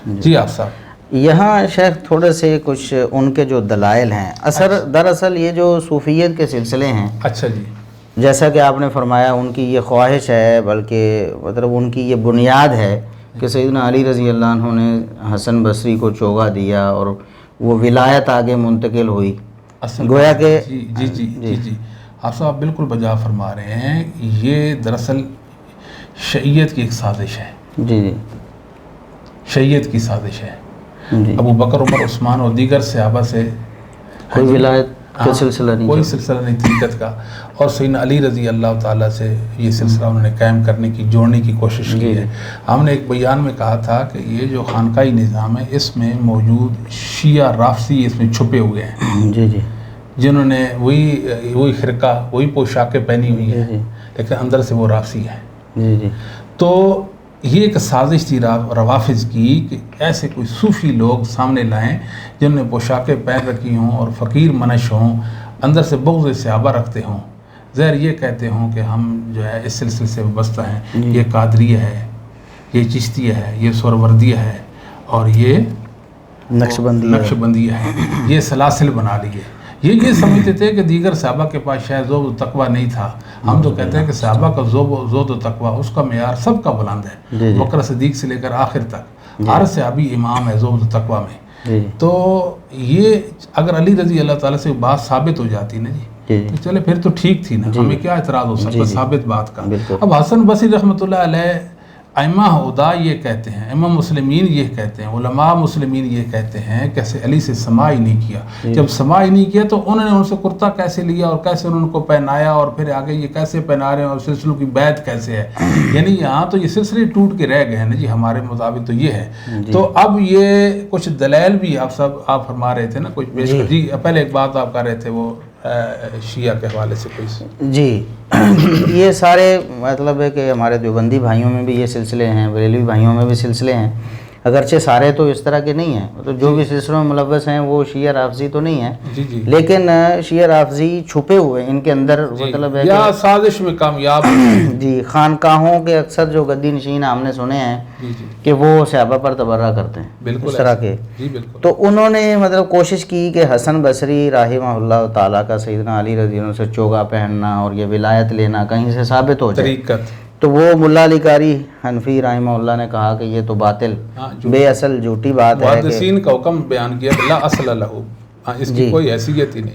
جی آپ صاحب یہاں شیخ تھوڑے سے کچھ ان کے جو دلائل ہیں دراصل یہ جو صوفیت کے سلسلے ہیں، اچھا جی، جیسا کہ آپ نے فرمایا ان کی یہ خواہش ہے، بلکہ مطلب ان کی یہ بنیاد ہے کہ سیدنا علی رضی اللہ عنہ نے حسن بصری کو چوغا دیا اور وہ ولایت آگے منتقل ہوئی، گویا کہ جی آپ صاحب بالکل بجا فرما رہے ہیں. یہ دراصل شیعیت کی ایک سازش ہے. جی شیعیت کی سازش ہے. جی ابو بکر، عمر، عثمان اور دیگر صحابہ سے کوئی ولایت کا سلسلہ نہیں، کوئی سلسلہ نہیں طریقت کا، اور سیدنا علی رضی اللہ تعالیٰ سے یہ سلسلہ انہوں نے قائم کرنے کی، جوڑنے کی کوشش کی ہے. ہم نے ایک بیان میں کہا تھا کہ یہ جو خانقاہی نظام ہے اس میں موجود شیعہ رافضی اس میں چھپے ہوئے ہیں، جی جنہوں نے وہی خرقہ، وہی پوشاکیں پہنی ہوئی ہیں، لیکن اندر سے وہ رافضی ہیں. جی تو یہ ایک سازش تھی روافض کی کہ ایسے کوئی صوفی لوگ سامنے لائیں جنہوں نے پوشاکیں پہن رکھی ہوں اور فقیر منش ہوں، اندر سے بغض صحابہ رکھتے ہوں، ظاہر یہ کہتے ہوں کہ ہم جو ہے اس سلسلے سے وابستہ ہیں، یہ قادریہ ہے، یہ چشتیہ ہے، یہ سہروردیہ ہے، اور یہ نقشبندیہ ہے، یہ سلاسل بنا لیے. یہ سمجھتے تھے کہ دیگر صحابہ کے پاس شاید زہد و تقویٰ نہیں تھا. ہم تو کہتے ہیں کہ صحابہ کا زہد و تقویٰ اس کا معیار سب کا بلند ہے، بکر صدیق سے لے کر آخر تک ہر صحابی امام ہے زہد و تقویٰ میں. تو یہ اگر علی رضی اللہ تعالیٰ سے بات ثابت ہو جاتی نا جی تو چلے پھر تو ٹھیک تھی نا، ہمیں کیا اعتراض ہو سکتا ثابت بات کا. اب حسن بصری رحمۃ اللہ علیہ، ائمہ ہدا یہ کہتے ہیں، امام مسلمین یہ کہتے ہیں، علماء مسلمین یہ کہتے ہیں کہ علی سے سماع ہی نہیں کیا. جب سماع ہی نہیں کیا تو انہوں نے ان سے کرتا کیسے لیا اور کیسے انہوں کو پہنایا، اور پھر آگے یہ کیسے پہنا رہے ہیں، اور سلسلوں کی بیعت کیسے ہے. یعنی یہاں تو یہ سلسلے ٹوٹ کے رہ گئے ہیں نا جی، ہمارے مطابق تو یہ ہے. تو اب یہ کچھ دلائل بھی آپ فرما رہے تھے نا کچھ پیش کر. جی پہلے ایک بات آپ کہہ رہے تھے وہ شیعہ کے حوالے سے کوئی. جی یہ سارے مطلب ہے کہ ہمارے دیوبندی بھائیوں میں بھی یہ سلسلے ہیں، بریلوی بھائیوں میں بھی سلسلے ہیں، اگرچہ سارے تو اس طرح کے نہیں ہیں، مطلب جو بھی سلسلوں میں ملوث ہیں وہ شیعہ رافضی تو نہیں ہیں، لیکن شیعہ رافضی چھپے ہوئے ان کے اندر، مطلب ہے یا سازش میں کامیاب. جی خانقاہوں کے اکثر جو گدی نشین ہم نے سنے ہیں کہ وہ صحابہ پر تبرہ کرتے ہیں اس طرح کے. تو انہوں نے مطلب کوشش کی کہ حسن بصری رحمہ اللہ تعالیٰ کا سیدنا علی رضی اللہ عنہ سے چوگا پہننا اور یہ ولایت لینا کہیں سے ثابت ہو جائے. تو وہ ملا علی قاری حنفی رحمہ اللہ نے کہا کہ یہ تو باطل، بے اصل جھوٹی بات ہے. محدثین کا حکم بیان کیا لا اصل لہ، اس کی کوئی حیثیت ہی نہیں.